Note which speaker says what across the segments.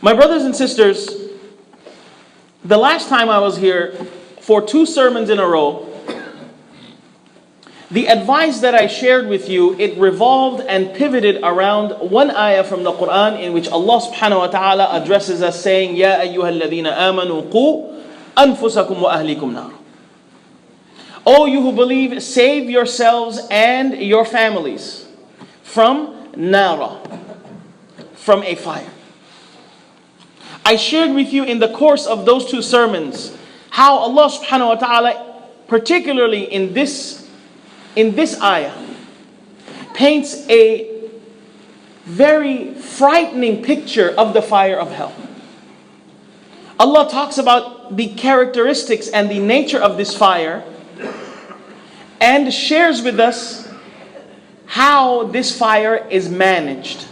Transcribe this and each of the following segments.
Speaker 1: My brothers and sisters, the last time I was here for 2 sermons in a row, the advice that I shared with you, it revolved and pivoted around one ayah from the Quran in which Allah subhanahu wa ta'ala addresses us saying, Ya ayyuhal ladhina amanu qu anfusakum wa ahlikum nar. O you who believe, save yourselves and your families from nara, from a fire. I shared with you in the course of those 2 sermons how Allah subhanahu wa ta'ala, particularly in this ayah, paints a very frightening picture of the fire of hell. Allah talks about the characteristics and the nature of this fire and shares with us how this fire is managed.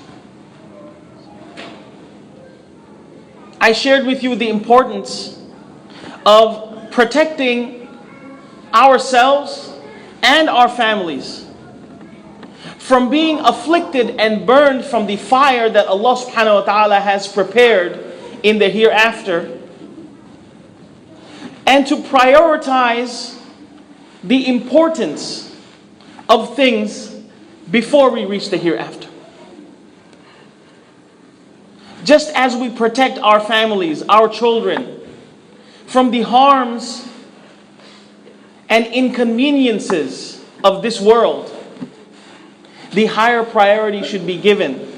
Speaker 1: I shared with you the importance of protecting ourselves and our families from being afflicted and burned from the fire that Allah subhanahu wa ta'ala has prepared in the hereafter, and to prioritize the importance of things before we reach the hereafter. Just as we protect our families, our children, from the harms and inconveniences of this world, the higher priority should be given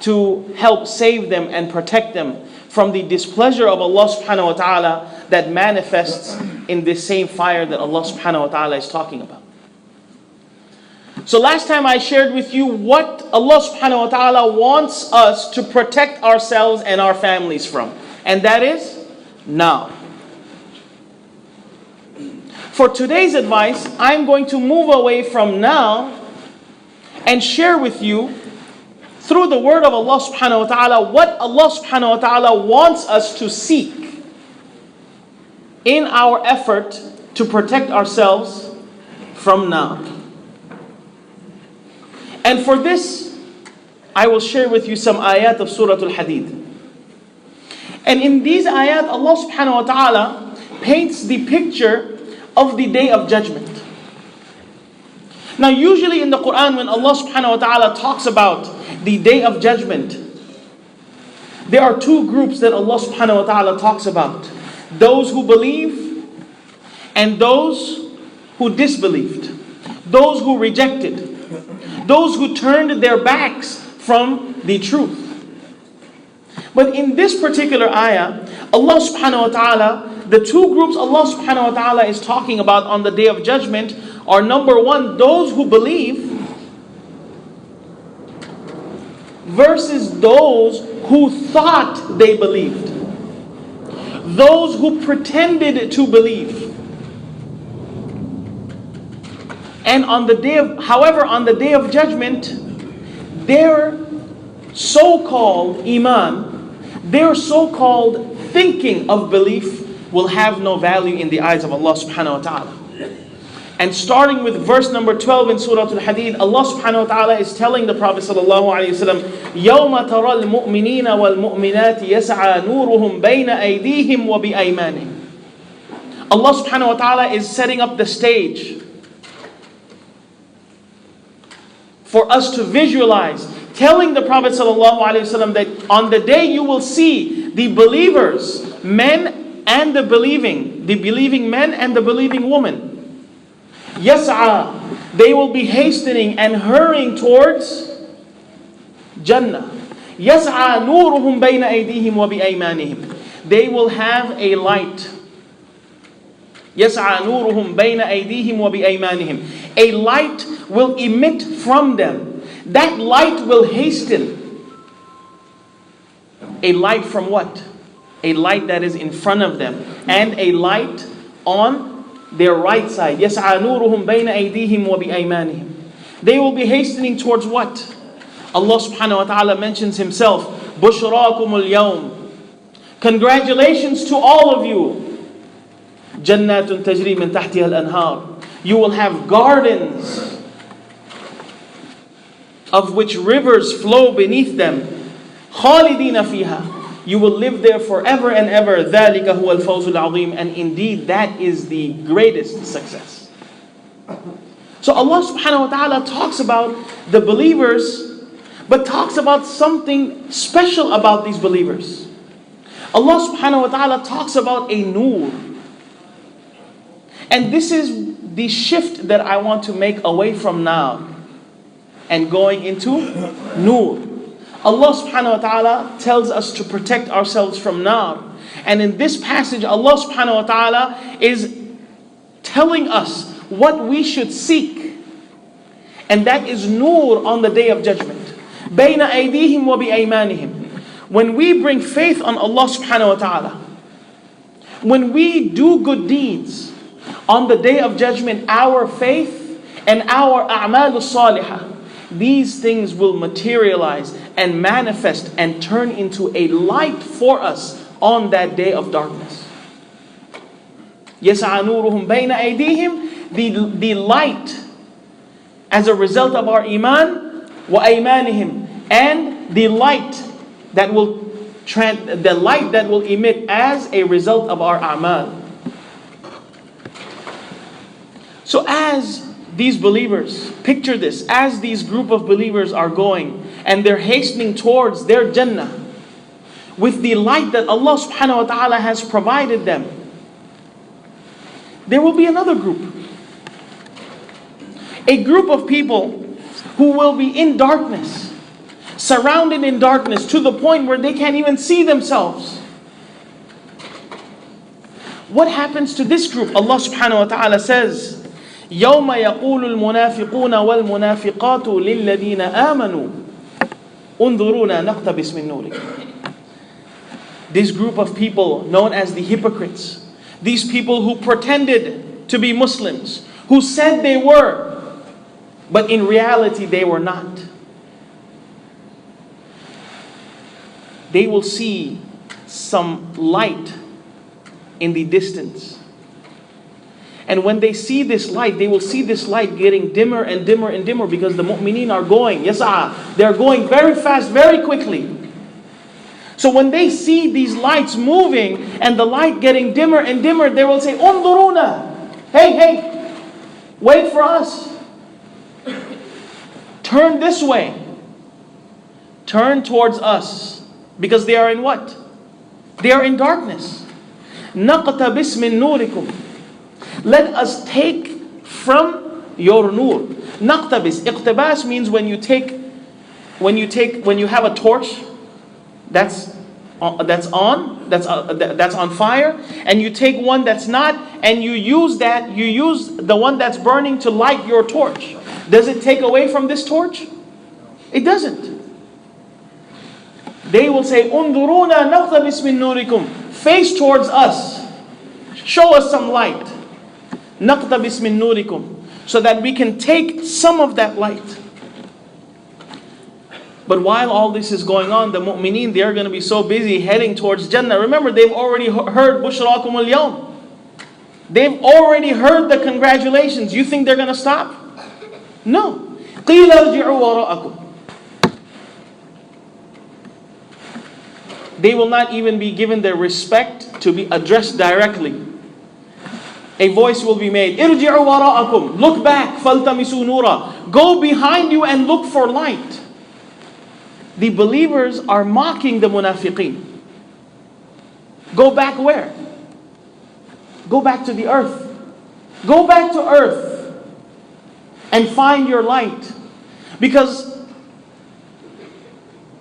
Speaker 1: to help save them and protect them from the displeasure of Allah subhanahu wa ta'ala that manifests in this same fire that Allah subhanahu wa ta'ala is talking about. So last time I shared with you what Allah subhanahu wa ta'ala wants us to protect ourselves and our families from. And that is now. For today's advice, I'm going to move away from now and share with you through the word of Allah subhanahu wa ta'ala what Allah subhanahu wa ta'ala wants us to seek in our effort to protect ourselves from now. And for this, I will share with you some ayat of Surah Al-Hadid. And in these ayat, Allah subhanahu wa ta'ala paints the picture of the Day of Judgment. Now usually in the Quran, when Allah subhanahu wa ta'ala talks about the Day of Judgment, there are 2 groups that Allah subhanahu wa ta'ala talks about. Those who believe and those who disbelieved. Those who rejected. Those who turned their backs from the truth. But in this particular ayah, Allah subhanahu wa ta'ala, the 2 groups Allah subhanahu wa ta'ala is talking about on the Day of Judgment are, number 1, those who believe versus those who thought they believed. Those who pretended to believe. And on the day of Judgment, their so-called iman, their so-called thinking of belief will have no value in the eyes of Allah subhanahu wa ta'ala. And starting with verse number 12 in Surah Al-Hadid, Allah subhanahu wa ta'ala is telling the Prophet sallallahu alayhi wa sallam, يَوْمَ تَرَى الْمُؤْمِنِينَ وَالْمُؤْمِنَاتِ يَسْعَى نُورُهُمْ بَيْنَ أَيْدِيهِمْ وَبِأَيْمَانِهِمْ. Allah subhanahu wa ta'ala is setting up the stage for us to visualize, telling the Prophet ﷺ that on the day you will see the believers, men and the believing men and the believing women. Yas'a, they will be hastening and hurrying towards Jannah. Yas'a nuruhum bayna aydihim wa biaymanihim. They will have a light. Yas'a nuruhum bayna aydihim wa biaymanihim. A light will emit from them. That light will hasten. A light from what? A light that is in front of them. And a light on their right side. يَسْعَى نُورُهُمْ بَيْنَ أَيْدِيهِمْ وَبِأَيْمَانِهِمْ. They will be hastening towards what? Allah subhanahu wa ta'ala mentions Himself. بُشْرَاكُمُ الْيَوْمِ. Congratulations to all of you. جَنَّاتٌ تَجْرِي مِنْ تَحْتِهَا الْأَنْهَارِ. You will have gardens of which rivers flow beneath them. خالدين فيها. You will live there forever and ever. ذلك هو الفوز العظيم. And indeed that is the greatest success. So Allah subhanahu wa ta'ala talks about the believers, but talks about something special about these believers. Allah subhanahu wa ta'ala talks about a nur. And this is the shift that I want to make away from now and going into nur. Allah subhanahu wa ta'ala tells us to protect ourselves from nar. And in this passage, Allah subhanahu wa ta'ala is telling us what we should seek. And that is nur on the day of judgment. بَيْنَ أَيْدِيهِمْ وَبِأَيْمَانِهِمْ. When we bring faith on Allah subhanahu wa ta'ala, when we do good deeds, on the day of judgment, our faith and our a'mal salihah, these things will materialize and manifest and turn into a light for us on that day of darkness. يَسْعَى نُورُهُمْ بَيْنَ أَيْدِيهِمْ. The light as a result of our iman, وَأَيْمَانِهِمْ. And the light that will emit as a result of our a'mal. So as these believers, picture this, as these group of believers are going and they're hastening towards their Jannah with the light that Allah subhanahu wa ta'ala has provided them, there will be another group. A group of people who will be in darkness, surrounded in darkness to the point where they can't even see themselves. What happens to this group? Allah subhanahu wa ta'ala says, يَوْمَ يَقُولُ الْمُنَافِقُونَ وَالْمُنَافِقَاتُ لِلَّذِينَ آمَنُوا انظُرُونَا نَقْتَبِسْ مِن نُورِكُمْ. This group of people known as the hypocrites, these people who pretended to be Muslims, who said they were, but in reality they were not. They will see some light in the distance. And when they see this light, they will see this light getting dimmer and dimmer and dimmer because the mu'mineen are going, they're going very fast, very quickly. So when they see these lights moving and the light getting dimmer and dimmer, they will say, Unduruna, hey, wait for us. Turn this way. Turn towards us. Because they are in what? They are in darkness. Naqtabis min nurikum. Let us take from your nur. Naqtabis. Iqtibas means when you have a torch that's on fire, and you take one that's not, and you use the one that's burning to light your torch. Does it take away from this torch? It doesn't. They will say, Unduruna naqtabis min nurikum. Face towards us. Show us some light. Naqtabis min nurikum. So that we can take some of that light. But while all this is going on, the mu'mineen, they are going to be so busy heading towards Jannah. Remember, they've already heard Bushraakum al-yawm. They've already heard the congratulations. You think they're going to stop? No. قِيلَ ارْجِعُوا وَرَاءَكُمْ. They will not even be given their respect to be addressed directly. A voice will be made, ارْجِعُوا وَرَاءَكُمْ. Look back, فَالْتَمِسُوا نُورًا. Go behind you and look for light. The believers are mocking the munafiqeen. Go back where? Go back to the earth. Go back to earth and find your light. Because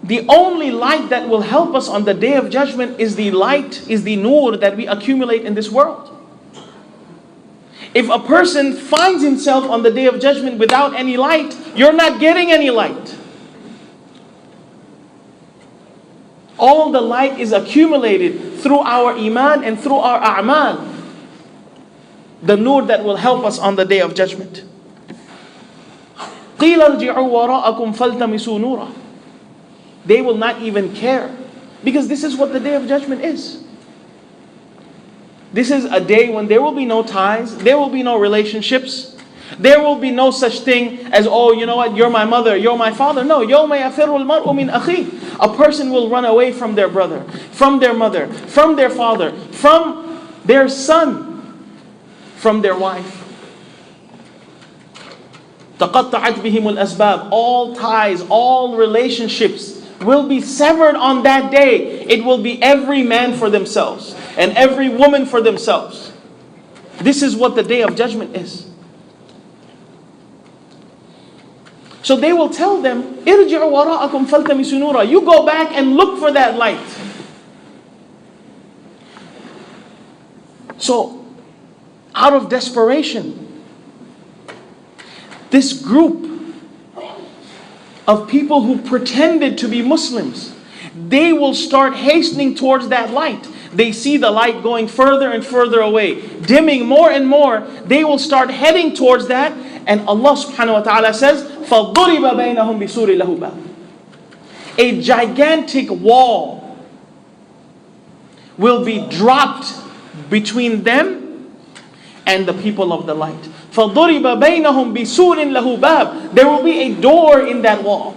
Speaker 1: the only light that will help us on the day of judgment is the light, is the nur that we accumulate in this world. If a person finds himself on the day of judgment without any light, you're not getting any light. All the light is accumulated through our iman and through our a'mal. The nur that will help us on the day of judgment. قِيلَ ارْجِعُوا وَرَاءَكُمْ فَالْتَمِسُوا نُورًا. They will not even care. Because this is what the day of judgment is. This is a day when there will be no ties, there will be no relationships, there will be no such thing as, oh, you know what, you're my mother, you're my father. No, يَوْمَ يَفِرُّ الْمَرْءُ مِنْ أَخِيهِ. A person will run away from their brother, from their mother, from their father, from their son, from their wife. تَقَطَّعَتْ بِهِمُ الْأَسْبَابِ. All ties, all relationships will be severed on that day. It will be every man for themselves and every woman for themselves. This is what the day of judgment is. So they will tell them, "Irji'u wara'akum faltamisu nura." You go back and look for that light. So, out of desperation, this group of people who pretended to be Muslims, they will start hastening towards that light. They see the light going further and further away, dimming more and more. They will start heading towards that. And Allah subhanahu wa ta'ala says, فَضُرِبَ بَيْنَهُمْ بِسُورِ لَهُ بَابٌ. A gigantic wall will be dropped between them and the people of the light. فَضُرِبَ بَيْنَهُمْ بِسُورٍ لَهُ بَابٌ. There will be a door in that wall,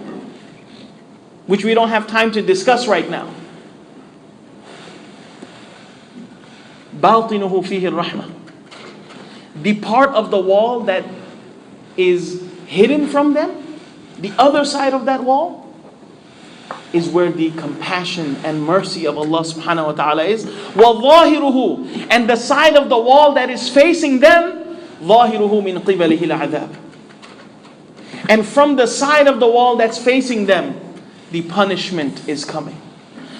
Speaker 1: which we don't have time to discuss right now. بَاطِنُهُ فِيهِ الرَّحْمَةِ. The part of the wall that is hidden from them, the other side of that wall, is where the compassion and mercy of Allah subhanahu wa ta'ala is. وَظَاهِرُهُ. And the side of the wall that is facing them, ظَاهِرُهُ مِنْ قِبَلِهِ الْعَذَابِ. And from the side of the wall that's facing them, the punishment is coming.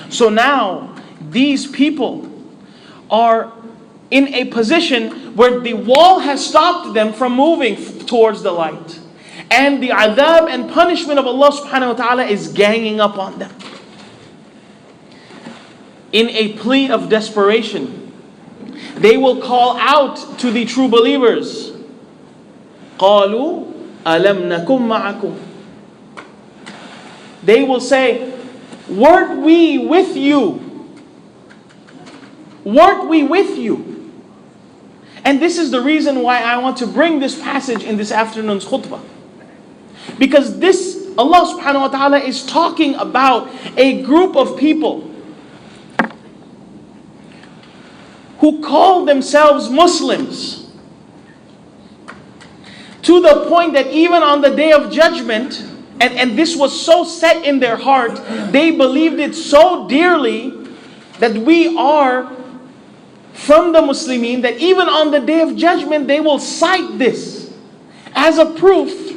Speaker 1: So now, these people are in a position where the wall has stopped them from moving towards the light. And the adhab and punishment of Allah subhanahu wa ta'ala is ganging up on them. In a plea of desperation, they will call out to the true believers, قَالُوا أَلَمْ نَكُمْ مَعَكُمْ. They will say, weren't we with you? Weren't we with you? And this is the reason why I want to bring this passage in this afternoon's khutbah. Because this, Allah subhanahu wa ta'ala is talking about a group of people who call themselves Muslims, to the point that even on the day of judgment, and this was so set in their heart, they believed it so dearly that we are from the Muslimin, that even on the day of judgment they will cite this as a proof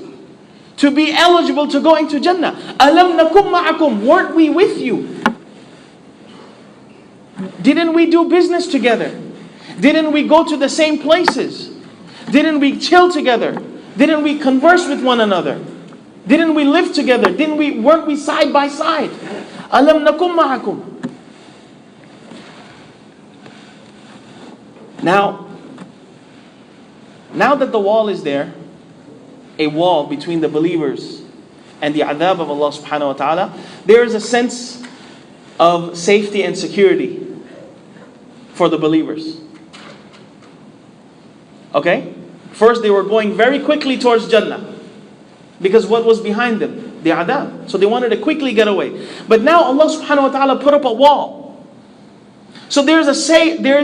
Speaker 1: to be eligible to go into Jannah. Alam nakum ma'akum, weren't we with you? Didn't we do business together? Didn't we go to the same places? Didn't we chill together? Didn't we converse with one another? Didn't we live together? Weren't we side by side? Alam nakum ma'akum. Now that the wall is there, a wall between the believers and the adhab of Allah subhanahu wa ta'ala, there is a sense of safety and security for the believers. Okay? First they were going very quickly towards Jannah, because what was behind them? The adhab. So they wanted to quickly get away. But now Allah subhanahu wa ta'ala put up a wall. So there is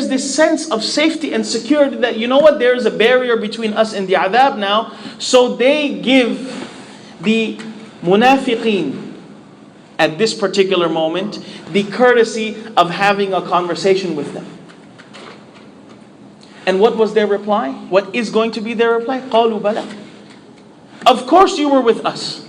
Speaker 1: this sense of safety and security that, you know what, there is a barrier between us and the adhab now. So they give the munafiqeen at this particular moment the courtesy of having a conversation with them. And what was their reply? What is going to be their reply? قَالُوا بَلَى. Of course you were with us.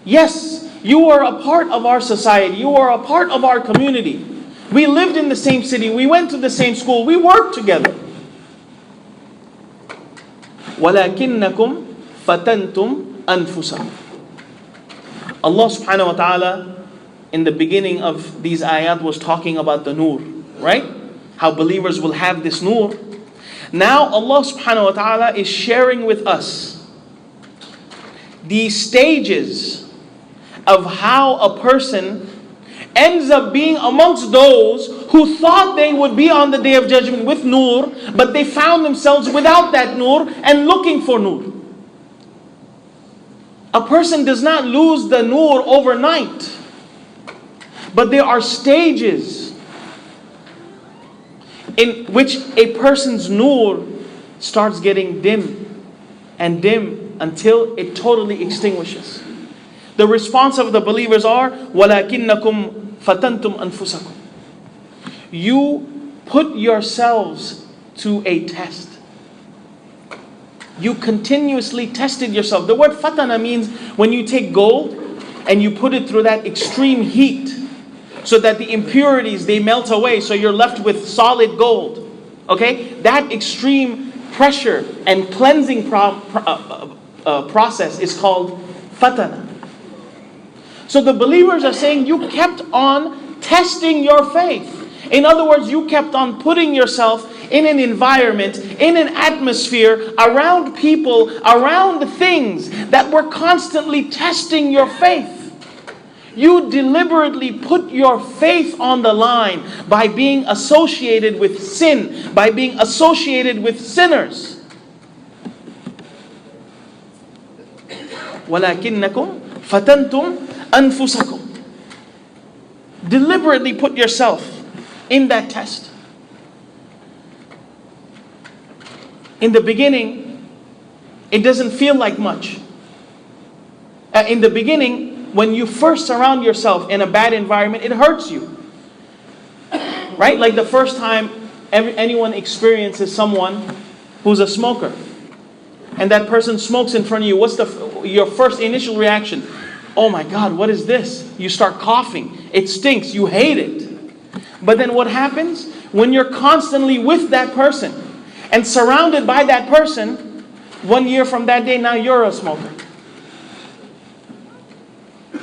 Speaker 1: Yes, you are a part of our society. You are a part of our community. We lived in the same city. We went to the same school. We worked together. وَلَكِنَّكُمْ فَتَنْتُمْ أَنفُسَكُمْ. Allah subhanahu wa ta'ala in the beginning of these ayat was talking about the nur, right? How believers will have this nur. Now Allah subhanahu wa ta'ala is sharing with us the stages of how a person ends up being amongst those who thought they would be on the day of judgment with nur, but they found themselves without that nur and looking for nur. A person does not lose the nur overnight. But there are stages in which a person's nur starts getting dim and dim until it totally extinguishes. The response of the believers are, وَلَكِنَّكُمْ فَتَنْتُمْ أَنفُسَكُمْ. You put yourselves to a test. You continuously tested yourself. The word fatana means when you take gold and you put it through that extreme heat so that the impurities, they melt away, so you're left with solid gold. Okay? That extreme pressure and cleansing process is called fatana. So the believers are saying you kept on testing your faith. In other words, you kept on putting yourself in an environment, in an atmosphere, around people, around things that were constantly testing your faith. You deliberately put your faith on the line by being associated with sin, by being associated with sinners. وَلَكِنَّكُمْ فَتَنْتُمْ أَنفُسَكُمْ. Deliberately put yourself in that test. In the beginning, it doesn't feel like much. In the beginning, when you first surround yourself in a bad environment, it hurts you. Right? Like the first time anyone experiences someone who's a smoker, and that person smokes in front of you, what's your first initial reaction? Oh my God, what is this? You start coughing. It stinks. You hate it. But then what happens? When you're constantly with that person and surrounded by that person, 1 year from that day, now you're a smoker.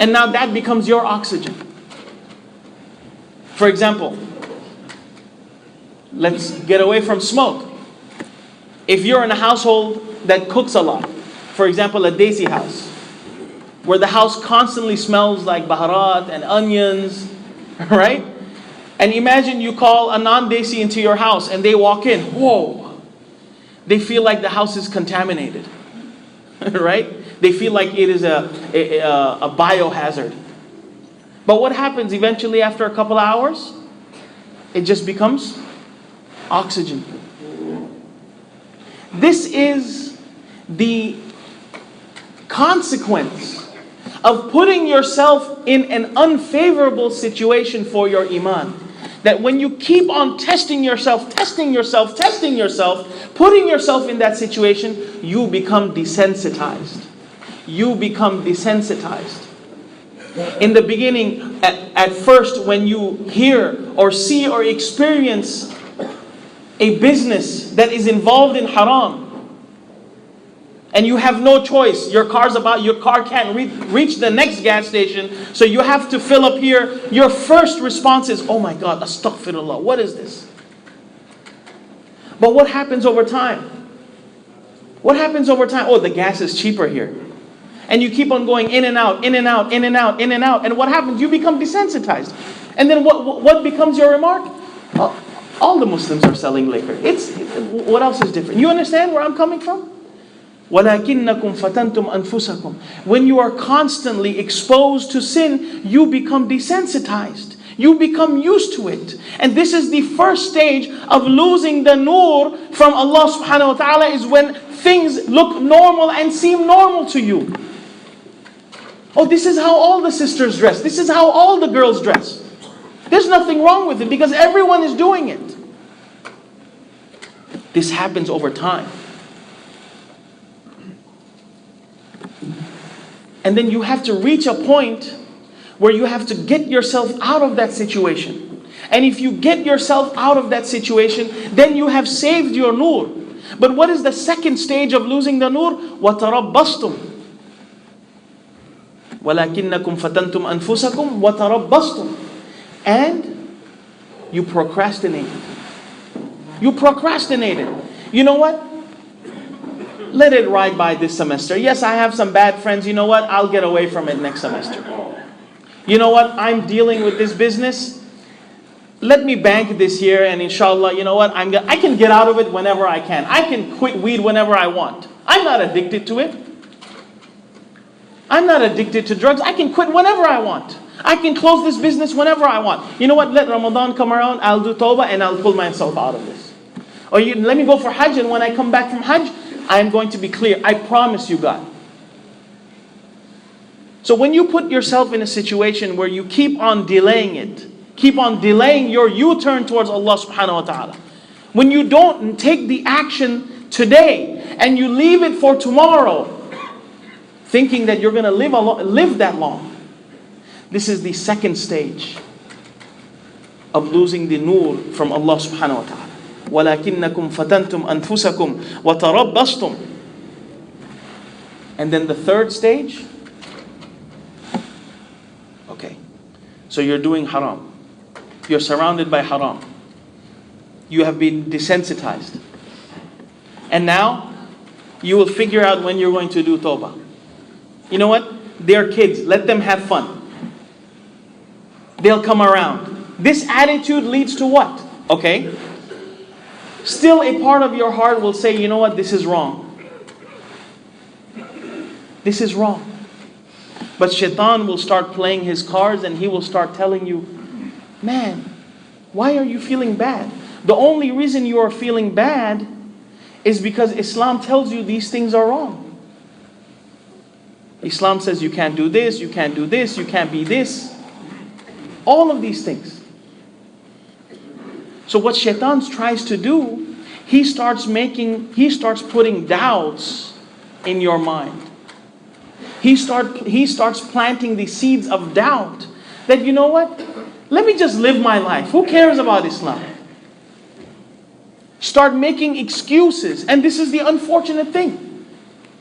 Speaker 1: And now that becomes your oxygen. For example, let's get away from smoke. If you're in a household that cooks a lot, for example, a desi house, where the house constantly smells like baharat and onions, right? And imagine you call a non-desi into your house and they walk in, whoa! They feel like the house is contaminated, right? They feel like it is a biohazard. But what happens eventually after a couple hours? It just becomes oxygen. This is the consequence of putting yourself in an unfavorable situation for your iman. That when you keep on testing yourself, putting yourself in that situation, you become desensitized. You become desensitized. In the beginning, at first, when you hear or see or experience a business that is involved in haram, and you have no choice, your car can't reach the next gas station, so you have to fill up here. Your first response is, oh my God, astaghfirullah, what is this? But what happens over time? What happens over time? Oh, the gas is cheaper here. And you keep on going in and out, in and out, in and out, in and out. And what happens? You become desensitized. And then what becomes your remark? Oh, all the Muslims are selling liquor. What else is different? You understand where I'm coming from? وَلَكِنَّكُمْ فَتَنْتُمْ أَنفُسَكُمْ. When you are constantly exposed to sin, you become desensitized. You become used to it. And this is the first stage of losing the nur from Allah subhanahu wa ta'ala, is when things look normal and seem normal to you. Oh, this is how all the sisters dress. This is how all the girls dress. There's nothing wrong with it because everyone is doing it. This happens over time. And then you have to reach a point where you have to get yourself out of that situation. And if you get yourself out of that situation, then you have saved your nur. But what is the second stage of losing the nur? وَتَرَبَّصْتُمْ وَلَكِنَّكُمْ فَتَنْتُمْ أَنفُسَكُمْ وَتَرَبَّصْتُمْ. And you procrastinated. You procrastinated. You know what? Let it ride by this semester. Yes, I have some bad friends. You know what? I'll get away from it next semester. You know what? I'm dealing with this business. Let me bank this year, and inshallah, you know what? I can get out of it whenever I can. I can quit weed whenever I want. I'm not addicted to it. I'm not addicted to drugs. I can quit whenever I want. I can close this business whenever I want. You know what? Let Ramadan come around, I'll do tawbah and I'll pull myself out of this. Or let me go for Hajj, and when I come back from Hajj, I am going to be clear. I promise you, God. So when you put yourself in a situation where you keep on delaying it, keep on delaying your U-turn towards Allah subhanahu wa ta'ala, when you don't take the action today and you leave it for tomorrow, thinking that you're going to live that long, this is the second stage of losing the nur from Allah subhanahu wa ta'ala. وَلَكِنَّكُمْ فَتَنْتُمْ أَنفُسَكُمْ وَتَرَبَّصْتُمْ. And then the third stage, okay, so you're doing haram. You're surrounded by haram. You have been desensitized. And now, you will figure out when you're going to do tawbah. You know what? They're kids. Let them have fun. They'll come around. This attitude leads to what? Okay. Still a part of your heart will say, you know what? This is wrong. This is wrong. But shaitan will start playing his cards and he will start telling you, man, why are you feeling bad? The only reason you are feeling bad is because Islam tells you these things are wrong. Islam says you can't do this, you can't do this, you can't be this. All of these things. So what shaitan tries to do, he starts putting doubts in your mind. He starts planting the seeds of doubt that, you know what? Let me just live my life. Who cares about Islam? Start making excuses. And this is the unfortunate thing.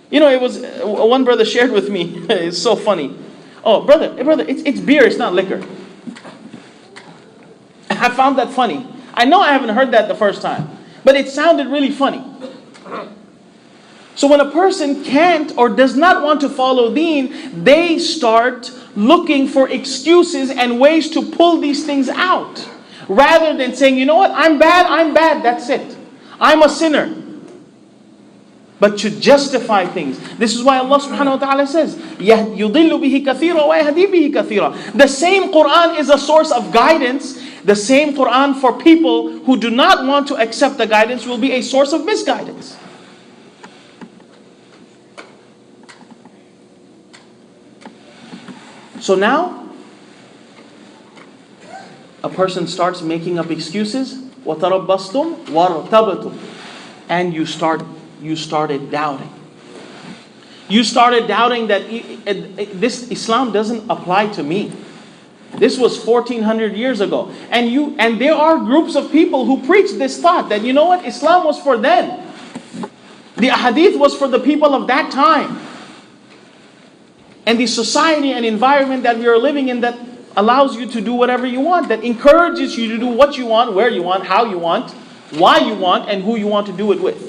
Speaker 1: You know, it was one brother shared with me. It's so funny. Oh, brother, it's beer, it's not liquor. I found that funny. I know I haven't heard that the first time, but it sounded really funny. So when a person can't or does not want to follow deen, they start looking for excuses and ways to pull these things out. Rather than saying, you know what, I'm bad, that's it. I'm a sinner. But to justify things. This is why Allah subhanahu wa ta'ala says, يُضِلُّ بِهِ كَثِيرًا وَيَهْدِي بِهِ كَثِيرًا. The same Quran is a source of guidance. The same Quran for people who do not want to accept the guidance will be a source of misguidance. So now, a person starts making up excuses. وَتَرَبَّصْتُمْ وَارْتَبْتُمْ. And you started doubting. You started doubting that this Islam doesn't apply to me. This was 1400 years ago. And there are groups of people who preach this thought that, you know what, Islam was for them. The hadith was for the people of that time. And the society and environment that we are living in that allows you to do whatever you want, that encourages you to do what you want, where you want, how you want, why you want, and who you want to do it with.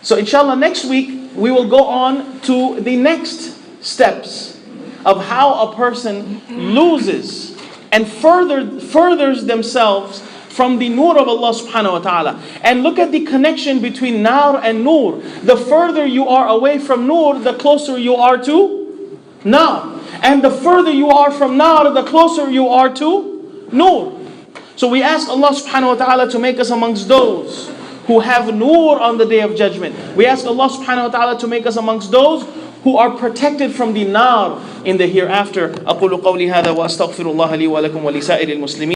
Speaker 1: So inshallah, next week we will go on to the next steps of how a person loses and furthers themselves from the nur of Allah subhanahu wa ta'ala. And look at the connection between nar and nur. The further you are away from nur, the closer you are to nar. And the further you are from nar, the closer you are to nur. So we ask Allah subhanahu wa ta'ala to make us amongst those who have nur on the day of judgment. We ask Allah subhanahu wa ta'ala to make us amongst those who are protected from the nar in the hereafter. أقول قولي هذا وأستغفر الله لي ولكم ولسائر المسلمين.